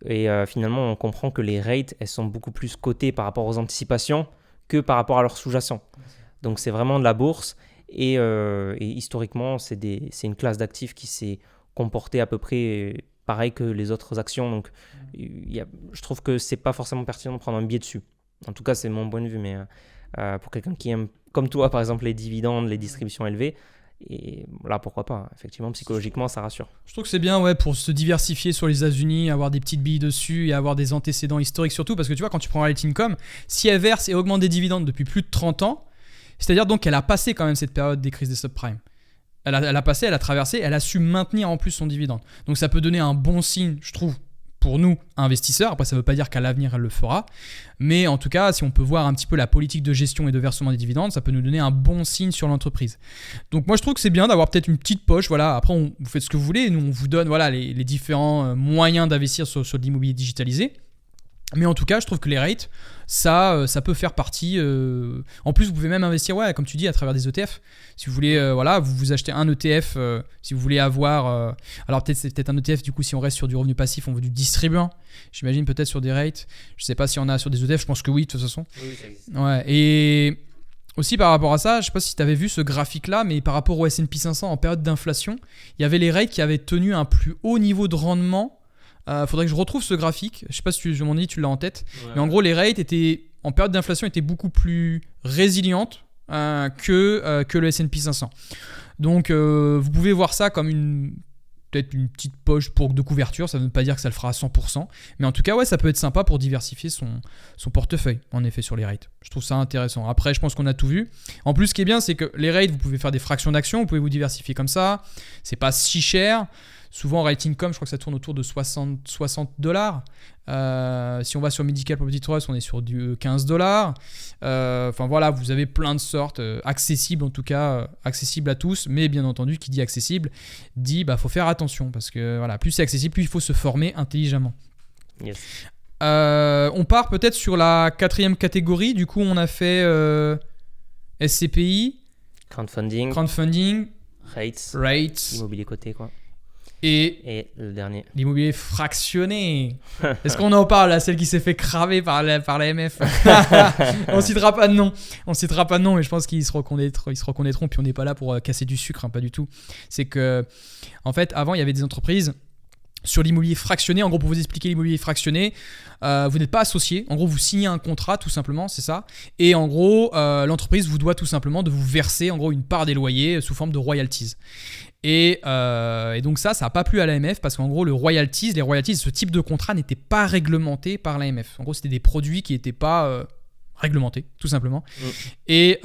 Et finalement, on comprend que les rates, elles sont beaucoup plus cotées par rapport aux anticipations que par rapport à leur sous-jacent. Donc c'est vraiment de la bourse et historiquement c'est une classe d'actifs qui s'est comportée à peu près pareil que les autres actions. Donc je trouve que c'est pas forcément pertinent de prendre un biais dessus. En tout cas c'est mon point de vue, mais pour quelqu'un qui aime comme toi par exemple les dividendes, les distributions élevées, et là pourquoi pas, effectivement psychologiquement ça rassure. Je trouve que c'est bien pour se diversifier sur les États-Unis, avoir des petites billes dessus et avoir des antécédents historiques surtout, parce que tu vois quand tu prends Rate Income, si elle verse et augmente des dividendes depuis plus de 30 ans, c'est-à-dire donc qu'elle a passé quand même cette période des crises des subprimes. Elle a passé, elle a traversé, elle a su maintenir en plus son dividende. Donc ça peut donner un bon signe, je trouve, pour nous, investisseurs. Après, ça ne veut pas dire qu'à l'avenir, elle le fera. Mais en tout cas, si on peut voir un petit peu la politique de gestion et de versement des dividendes, ça peut nous donner un bon signe sur l'entreprise. Donc moi, je trouve que c'est bien d'avoir peut-être une petite poche. Voilà. Après, vous faites ce que vous voulez. Nous, on vous donne les différents moyens d'investir sur de l'immobilier digitalisé. Mais en tout cas, je trouve que les rates, ça peut faire partie. En plus, vous pouvez même investir, comme tu dis, à travers des ETF. Si vous voulez, vous achetez un ETF, si vous voulez avoir. Alors c'est peut-être un ETF, du coup, si on reste sur du revenu passif, on veut du distribuant. J'imagine peut-être sur des rates. Je ne sais pas si on a sur des ETF, je pense que oui, de toute façon. Oui, ça existe. Ouais, et aussi par rapport à ça, je ne sais pas si tu avais vu ce graphique-là, mais par rapport au S&P 500 en période d'inflation, il y avait les rates qui avaient tenu un plus haut niveau de rendement. Faudrait que je retrouve ce graphique. Je sais pas si tu l'as en tête. Ouais. Mais en gros, les rates en période d'inflation étaient beaucoup plus résilientes que le S&P 500. Donc, vous pouvez voir ça comme peut-être une petite poche de couverture. Ça ne veut pas dire que ça le fera à 100%. Mais en tout cas, ça peut être sympa pour diversifier son portefeuille, en effet, sur les rates. Je trouve ça intéressant. Après, je pense qu'on a tout vu. En plus, ce qui est bien, c'est que les rates, vous pouvez faire des fractions d'actions. Vous pouvez vous diversifier comme ça. C'est pas si cher. Souvent, Rate Income, je crois que ça tourne autour de $60. Si on va sur Medical Property Trust, on est sur du $15. Enfin voilà, vous avez plein de sortes, accessibles en tout cas, accessibles à tous. Mais bien entendu, qui dit accessible, dit faut faire attention. Parce que voilà, plus c'est accessible, plus il faut se former intelligemment. Yes. On part peut-être sur la 4e catégorie. Du coup, on a fait SCPI, Crowdfunding, rates, immobilier coté quoi. Et le dernier, l'immobilier fractionné. Est-ce qu'on en parle là, celle qui s'est fait cramer par l'AMF? On citera pas de nom, mais je pense qu'ils se reconnaîtront. Puis on n'est pas là pour casser du sucre, pas du tout. C'est que, en fait, avant il y avait des entreprises sur l'immobilier fractionné. En gros, pour vous expliquer l'immobilier fractionné, vous n'êtes pas associé. En gros, vous signez un contrat, tout simplement, c'est ça. Et en gros, l'entreprise vous doit tout simplement de vous verser en gros une part des loyers sous forme de royalties. Et donc ça n'a pas plu à l'AMF parce qu'en gros, les royalties, ce type de contrat n'était pas réglementé par l'AMF. En gros, c'était des produits qui n'étaient pas réglementés, tout simplement. Et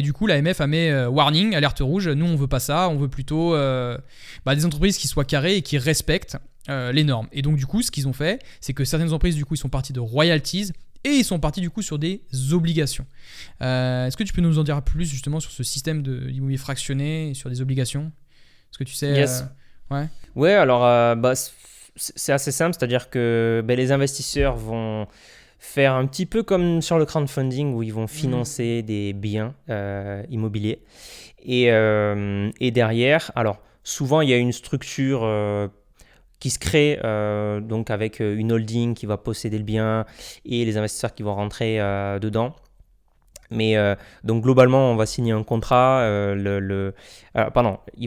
du coup, l'AMF a mis warning, alerte rouge. Nous, on veut pas ça. On veut plutôt des entreprises qui soient carrées et qui respectent les normes. Et donc, du coup, ce qu'ils ont fait, c'est que certaines entreprises, du coup, ils sont partis de royalties. Et ils sont partis du coup sur des obligations. Est-ce que tu peux nous en dire plus justement sur ce système de l'immobilier fractionné et sur des obligations ? Est-ce que tu sais Yes. Ouais, alors c'est assez simple, c'est-à-dire que les investisseurs vont faire un petit peu comme sur le crowdfunding où ils vont financer des biens immobiliers. Et derrière, alors souvent il y a une structure qui se crée donc avec une holding qui va posséder le bien et les investisseurs qui vont rentrer dedans. Mais donc globalement, on va signer un contrat. Ils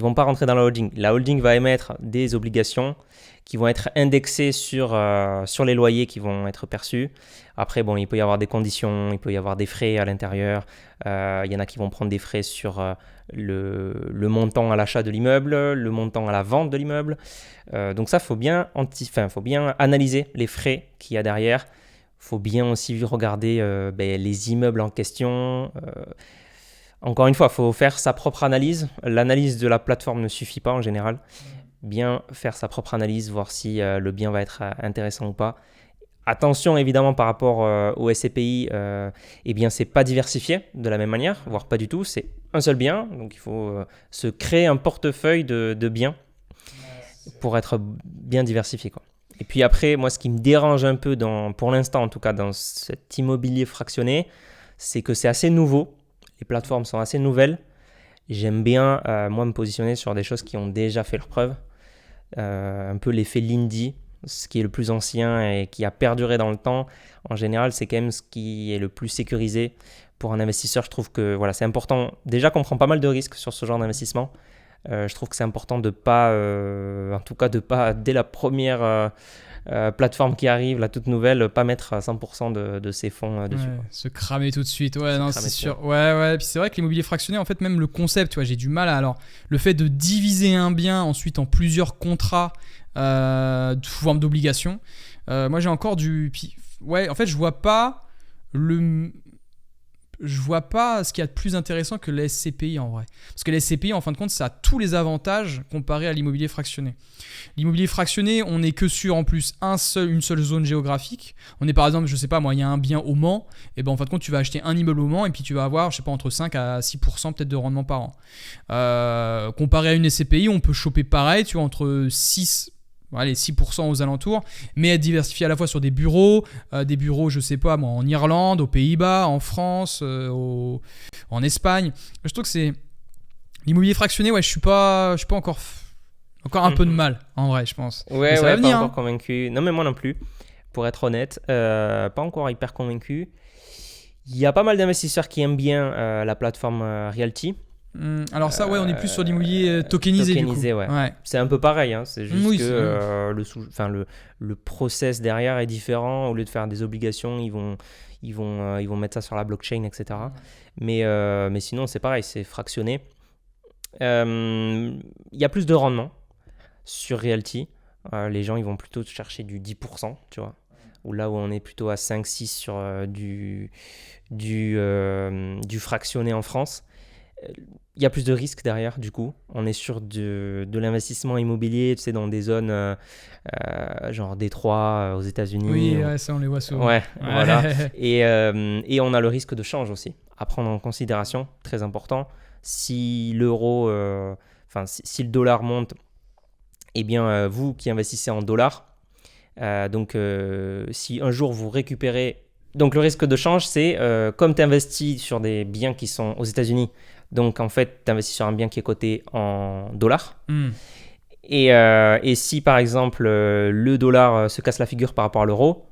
vont pas rentrer dans la holding. La holding va émettre des obligations qui vont être indexées sur les loyers qui vont être perçus. Après, il peut y avoir des conditions, il peut y avoir des frais à l'intérieur. Il y en a qui vont prendre des frais sur le montant à l'achat de l'immeuble, le montant à la vente de l'immeuble. Donc ça, faut bien analyser les frais qu'il y a derrière. Il faut bien aussi regarder les immeubles en question. Encore une fois, il faut faire sa propre analyse. L'analyse de la plateforme ne suffit pas en général. Bien faire sa propre analyse, voir si le bien va être intéressant ou pas. Attention évidemment par rapport au SCPI, c'est pas diversifié de la même manière, voire pas du tout. C'est un seul bien, donc il faut se créer un portefeuille de biens pour être bien diversifié, quoi. Et puis après, moi, ce qui me dérange un peu, pour l'instant en tout cas, dans cet immobilier fractionné, c'est que c'est assez nouveau. Les plateformes sont assez nouvelles. J'aime bien, moi, me positionner sur des choses qui ont déjà fait leurs preuves. Un peu l'effet Lindy, ce qui est le plus ancien et qui a perduré dans le temps. En général, c'est quand même ce qui est le plus sécurisé. Pour un investisseur, je trouve que c'est important. Déjà qu'on prend pas mal de risques sur ce genre d'investissement. Je trouve que c'est important de pas, dès la première plateforme qui arrive, la toute nouvelle, pas mettre 100% de ses fonds dessus. Se cramer tout de suite, c'est sûr. Ouais. Puis c'est vrai que l'immobilier fractionné, en fait, même le concept, j'ai du mal à. Alors, le fait de diviser un bien ensuite en plusieurs contrats sous forme d'obligation, moi j'ai encore du. Puis, en fait, je vois pas ce qu'il y a de plus intéressant que la SCPI en vrai. Parce que la SCPI, en fin de compte, ça a tous les avantages comparé à l'immobilier fractionné. L'immobilier fractionné, on n'est que sur en plus une seule zone géographique. On est par exemple, je sais pas moi, il y a un bien au Mans, et en fin de compte, tu vas acheter un immeuble au Mans et puis tu vas avoir, je sais pas, entre 5 à 6% peut-être de rendement par an. Comparé à une SCPI, on peut choper pareil, tu vois, entre 6% aux alentours, mais être diversifié à la fois sur des bureaux, je sais pas moi, en Irlande, aux Pays-Bas, en France, en Espagne. Je trouve que c'est l'immobilier fractionné, je suis pas encore un peu de mal en vrai, je pense. Ouais, ça va venir, pas encore convaincu. Non, mais moi non plus, pour être honnête, pas encore hyper convaincu. Il y a pas mal d'investisseurs qui aiment bien la plateforme Realty. Alors ça, on est plus sur l'immobilier tokenisé du coup. Ouais. C'est un peu pareil, hein. C'est juste que le process derrière est différent. Au lieu de faire des obligations, ils vont mettre ça sur la blockchain, etc. Mais sinon, c'est pareil, c'est fractionné. Il y a plus de rendement sur Realty. Les gens, ils vont plutôt chercher du 10%, tu vois. Ou là où on est plutôt à 5-6 sur du fractionné en France. Il y a plus de risques derrière, du coup. On est sur de l'investissement immobilier, tu sais, dans des zones genre Détroit, aux États-Unis. Oui, ça, on les voit souvent. Ouais. Voilà. Et on a le risque de change aussi à prendre en considération, très important. Si l'euro, si le dollar monte, eh bien, vous qui investissez en dollars, si un jour vous récupérez. Donc, le risque de change, c'est comme tu investis sur des biens qui sont aux États-Unis. Donc, en fait, tu investis sur un bien qui est coté en dollars. Et si, par exemple, le dollar se casse la figure par rapport à l'euro,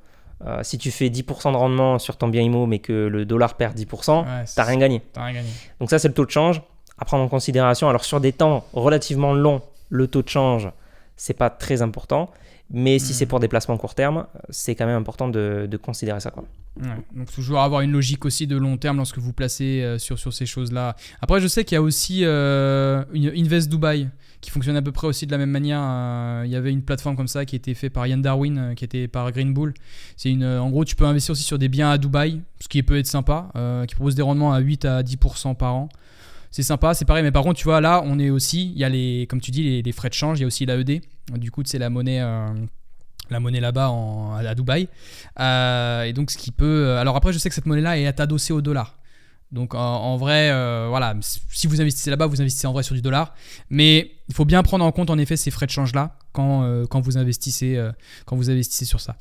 si tu fais 10% de rendement sur ton bien immo, mais que le dollar perd 10%, tu n'as rien gagné. Donc, ça, c'est le taux de change à prendre en considération. Alors, sur des temps relativement longs, le taux de change, c'est pas très important. Mais si c'est pour des placements court terme, c'est quand même important de considérer ça, quoi. Ouais, donc toujours avoir une logique aussi de long terme lorsque vous placez sur ces choses-là. Après, je sais qu'il y a aussi une Invest Dubai qui fonctionne à peu près aussi de la même manière. Il y avait une plateforme comme ça qui était faite par Yann Darwin, qui était par Green Bull. En gros, tu peux investir aussi sur des biens à Dubaï, ce qui peut être sympa, qui propose des rendements à 8 à 10% par an. C'est sympa, c'est pareil, mais par contre, tu vois, là, on est aussi, il y a comme tu dis, les frais de change, il y a aussi l'AED. Du coup, c'est la monnaie là-bas à Dubaï. Et donc, ce qui peut. Alors après, je sais que cette monnaie-là est adossée au dollar. Donc, en vrai, voilà, si vous investissez là-bas, vous investissez en vrai sur du dollar. Mais il faut bien prendre en compte, en effet, ces frais de change-là quand vous investissez sur ça.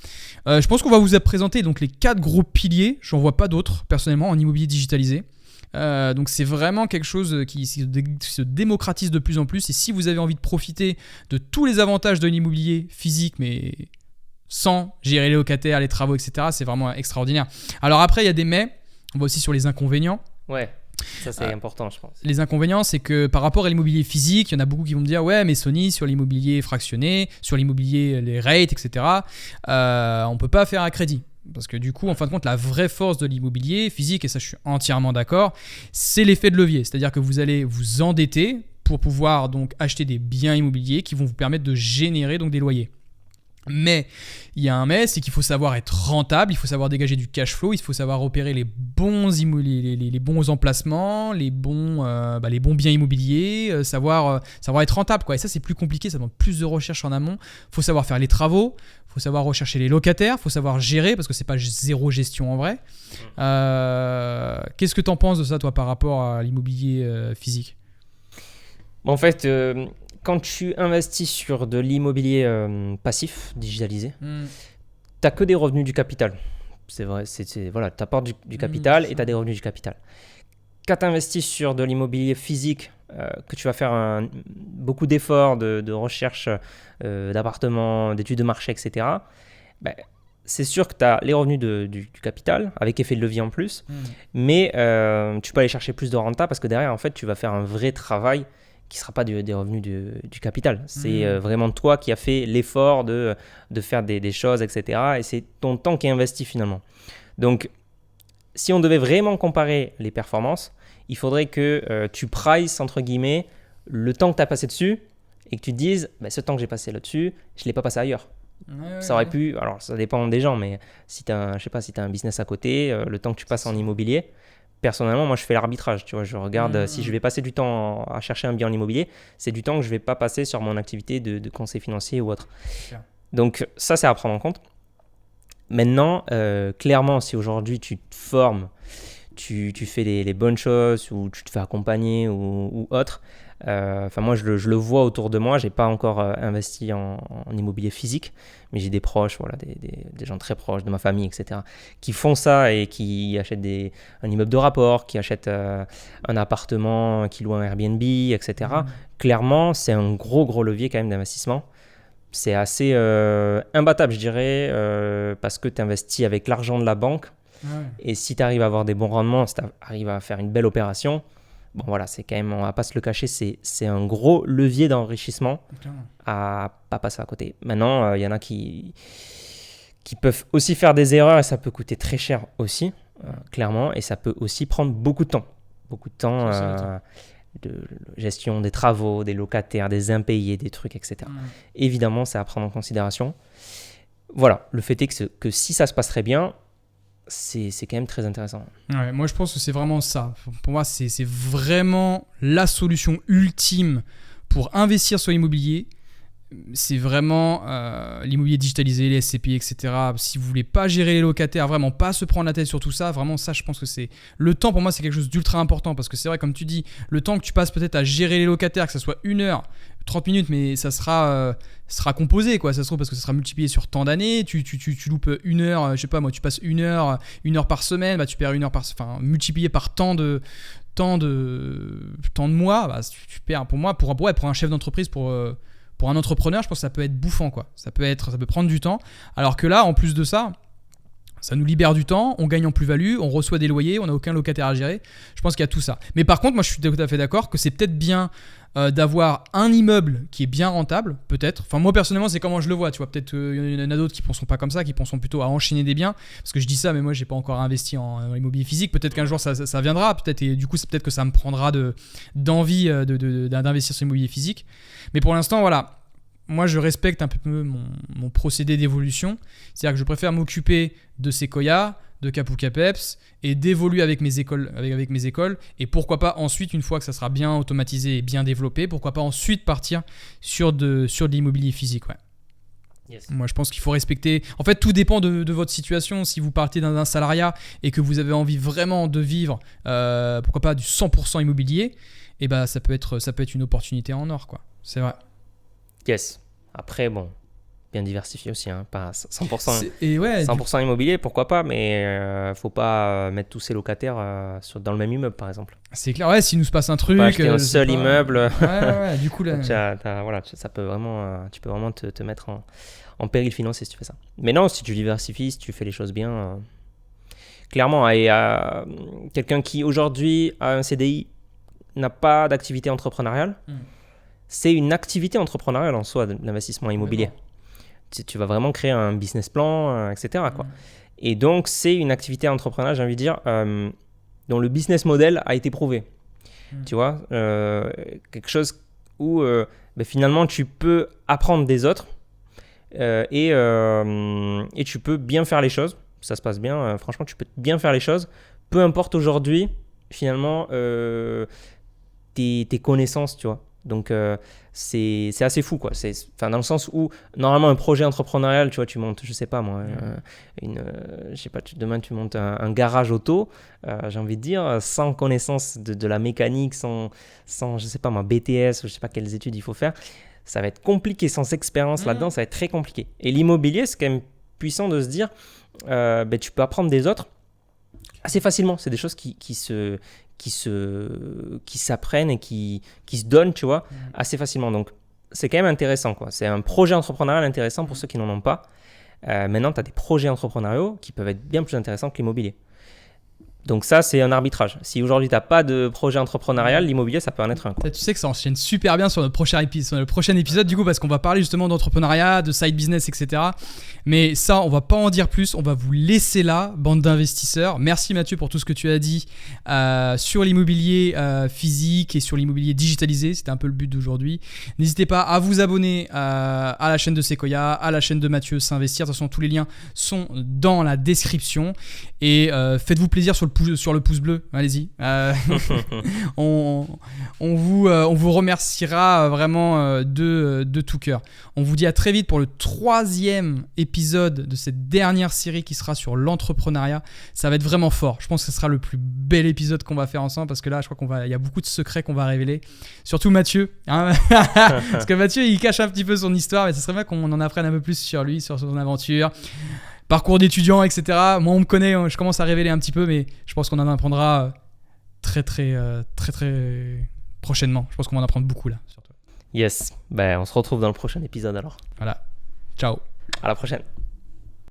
Je pense qu'on va vous présenter donc, les 4 gros piliers. J'en vois pas d'autres, personnellement, en immobilier digitalisé. Donc c'est vraiment quelque chose qui se démocratise de plus en plus, et si vous avez envie de profiter de tous les avantages de l'immobilier physique mais sans gérer les locataires, les travaux, etc., c'est vraiment extraordinaire. Alors après il y a des mais, on va aussi sur les inconvénients. Ouais, ça c'est important, je pense. Les inconvénients, c'est que par rapport à l'immobilier physique, il y en a beaucoup qui vont me dire ouais mais Sony, sur l'immobilier fractionné, sur l'immobilier les rates, etc., on peut pas faire à crédit. Parce que du coup, en fin de compte, la vraie force de l'immobilier physique, et ça je suis entièrement d'accord, c'est l'effet de levier. C'est-à-dire que vous allez vous endetter pour pouvoir donc acheter des biens immobiliers qui vont vous permettre de générer donc des loyers. Mais il y a un mais, c'est qu'il faut savoir être rentable, il faut savoir dégager du cash flow, il faut savoir opérer les bons emplacements, les bons biens immobiliers, savoir être rentable, quoi. Et ça c'est plus compliqué, ça demande plus de recherche en amont. Il faut savoir faire les travaux, il faut savoir rechercher les locataires, il faut savoir gérer parce que c'est pas zéro gestion en vrai. Qu'est-ce que tu en penses de ça toi par rapport à l'immobilier physique ? En fait, quand tu investis sur de l'immobilier passif, digitalisé, t'as que des revenus du capital. C'est vrai, voilà, tu apportes du capital et tu as des revenus du capital. Quand tu investis sur de l'immobilier physique, que tu vas faire beaucoup d'efforts de recherche d'appartements, d'études de marché, etc., c'est sûr que tu as les revenus du capital, avec effet de levier en plus, mais tu peux aller chercher plus de renta parce que derrière, en fait, tu vas faire un vrai travail qui ne sera pas des revenus du capital. C'est vraiment toi qui as fait l'effort de faire des choses, etc. Et c'est ton temps qui est investi finalement. Donc, si on devait vraiment comparer les performances, il faudrait que tu prices, entre guillemets, le temps que tu as passé dessus et que tu te dises, ce temps que j'ai passé là-dessus, je ne l'ai pas passé ailleurs. Ça aurait pu, alors ça dépend des gens, mais si tu as, un business à côté, le temps que tu passes en immobilier, personnellement, moi, je fais l'arbitrage. Tu vois, je regarde si je vais passer du temps à chercher un bien en immobilier, c'est du temps que je ne vais pas passer sur mon activité de conseil financier ou autre. Bien. Donc, ça, c'est à prendre en compte. Maintenant, clairement, si aujourd'hui, tu te formes, tu fais les bonnes choses ou tu te fais accompagner ou autre, moi, je le vois autour de moi. Je n'ai pas encore investi en immobilier physique, mais j'ai des proches, voilà, des gens très proches de ma famille, etc., qui font ça et qui achètent un immeuble de rapport, qui achètent un appartement, qui louent un Airbnb, etc. Clairement, c'est un gros levier quand même d'investissement. C'est assez imbattable, je dirais, parce que tu investis avec l'argent de la banque. Et si tu arrives à avoir des bons rendements, si tu arrives à faire une belle opération, bon voilà, c'est quand même, on va pas se le cacher, c'est un gros levier d'enrichissement à pas passer à côté. Maintenant, il y en a qui peuvent aussi faire des erreurs et ça peut coûter très cher aussi, clairement, et ça peut aussi prendre beaucoup de temps. De gestion des travaux, des locataires, des impayés, des trucs, etc. Évidemment, c'est à prendre en considération. Voilà, le fait est que si ça se passe très bien, c'est quand même très intéressant. Ouais, moi, je pense que c'est vraiment ça. Pour moi, c'est vraiment la solution ultime pour investir sur l'immobilier. C'est vraiment l'immobilier digitalisé, les SCPI, etc. Si vous voulez pas gérer les locataires, vraiment pas se prendre la tête sur tout ça, vraiment ça, je pense que c'est... Le temps, pour moi, c'est quelque chose d'ultra important parce que c'est vrai, comme tu dis, le temps que tu passes peut-être à gérer les locataires, que ça soit 1 heure, 30 minutes, mais ça sera composé, quoi, ça se trouve, parce que ça sera multiplié sur tant d'années. Tu loupes 1 heure, je sais pas moi, tu passes 1 heure par semaine, tu perds 1 heure multiplié par tant de mois, tu perds. Pour moi, pour un chef d'entreprise, pour un entrepreneur, je pense que ça peut être bouffant, quoi. Ça peut prendre du temps. Alors que là, en plus de ça, Ça nous libère du temps, on gagne en plus-value, on reçoit des loyers, on n'a aucun locataire à gérer. Je pense qu'il y a tout ça. Mais par contre, moi, je suis tout à fait d'accord que c'est peut-être bien d'avoir un immeuble qui est bien rentable, peut-être. Enfin, moi, personnellement, c'est comment je le vois. Tu vois, peut-être il y en a d'autres qui ne pensent pas comme ça, qui pensent plutôt à enchaîner des biens. Parce que je dis ça, mais moi, je n'ai pas encore investi en immobilier physique. Peut-être qu'un jour, ça viendra. Peut-être, et du coup, c'est peut-être que ça me prendra d'envie d'investir sur l'immobilier physique. Mais pour l'instant, voilà. Moi, je respecte un peu mon procédé d'évolution. C'est-à-dire que je préfère m'occuper de Sequoia, de Kapuka Peps et d'évoluer avec mes écoles. Et pourquoi pas ensuite, une fois que ça sera bien automatisé et bien développé, pourquoi pas ensuite partir sur de l'immobilier physique. Ouais. Yes. Moi, je pense qu'il faut respecter... En fait, tout dépend de votre situation. Si vous partez d'un salariat et que vous avez envie vraiment de vivre, pourquoi pas du 100% immobilier, et ben, ça peut être une opportunité en or, quoi. C'est vrai. Yes. Après, bon, bien diversifié aussi, hein, pas 100%, 100% immobilier, pourquoi pas, mais faut pas mettre tous ses locataires dans le même immeuble, par exemple. C'est clair, ouais, s'il nous se passe un truc... Pas acheter un seul immeuble. Ouais, du coup, là... ça peut vraiment, tu peux vraiment te mettre en péril financier si tu fais ça. Mais non, si tu diversifies, si tu fais les choses bien, clairement, et quelqu'un qui aujourd'hui a un CDI, n'a pas d'activité entrepreneuriale, c'est une activité entrepreneuriale en soi, l'investissement immobilier. Tu vas vraiment créer un business plan, etc. quoi. Et donc, c'est une activité entrepreneuriale, j'ai envie de dire, dont le business model a été prouvé. Tu vois, quelque chose où finalement, tu peux apprendre des autres et tu peux bien faire les choses. Ça se passe bien. Franchement, tu peux bien faire les choses. Peu importe aujourd'hui, finalement, tes connaissances, tu vois. Donc, c'est assez fou, quoi. Dans le sens où, normalement, un projet entrepreneurial, tu vois, tu montes, je sais pas moi, demain, tu montes un garage auto, j'ai envie de dire, sans connaissance de la mécanique, sans, je sais pas moi, BTS, je sais pas quelles études il faut faire, ça va être compliqué. Sans expérience là-dedans, ça va être très compliqué. Et l'immobilier, c'est quand même puissant de se dire, tu peux apprendre des autres assez facilement. C'est des choses qui s'apprennent et qui se donnent, tu vois, assez facilement. Donc, c'est quand même intéressant, quoi. C'est un projet entrepreneurial intéressant pour ceux qui n'en ont pas. Maintenant, tu as des projets entrepreneuriaux qui peuvent être bien plus intéressants que l'immobilier. Donc ça, c'est un arbitrage. Si aujourd'hui, tu n'as pas de projet entrepreneurial, l'immobilier, ça peut en être un, quoi. Tu sais que ça enchaîne super bien sur le prochain épisode, du coup, parce qu'on va parler justement d'entrepreneuriat, de side business, etc. Mais ça, on va pas en dire plus. On va vous laisser là, bande d'investisseurs. Merci Mathieu pour tout ce que tu as dit sur l'immobilier physique et sur l'immobilier digitalisé. C'était un peu le but d'aujourd'hui. N'hésitez pas à vous abonner à la chaîne de Sequoia, à la chaîne de Mathieu S'Investir. De toute façon, tous les liens sont dans la description. Et faites-vous plaisir sur le pouce bleu, allez-y. On vous remerciera vraiment de tout cœur. On vous dit à très vite pour le 3e épisode de cette dernière série qui sera sur l'entrepreneuriat. Ça va être vraiment fort. Je pense que ce sera le plus bel épisode qu'on va faire ensemble parce que là, je crois il y a beaucoup de secrets qu'on va révéler. Surtout Mathieu, hein. Parce que Mathieu, il cache un petit peu son histoire, mais ce serait bien qu'on en apprenne un peu plus sur lui, sur son aventure. Parcours d'étudiant, etc. Moi, on me connaît, je commence à révéler un petit peu, mais je pense qu'on en apprendra très prochainement. Je pense qu'on va en apprendre beaucoup là. Sur toi. Yes, on se retrouve dans le prochain épisode alors. Voilà, ciao. À la prochaine.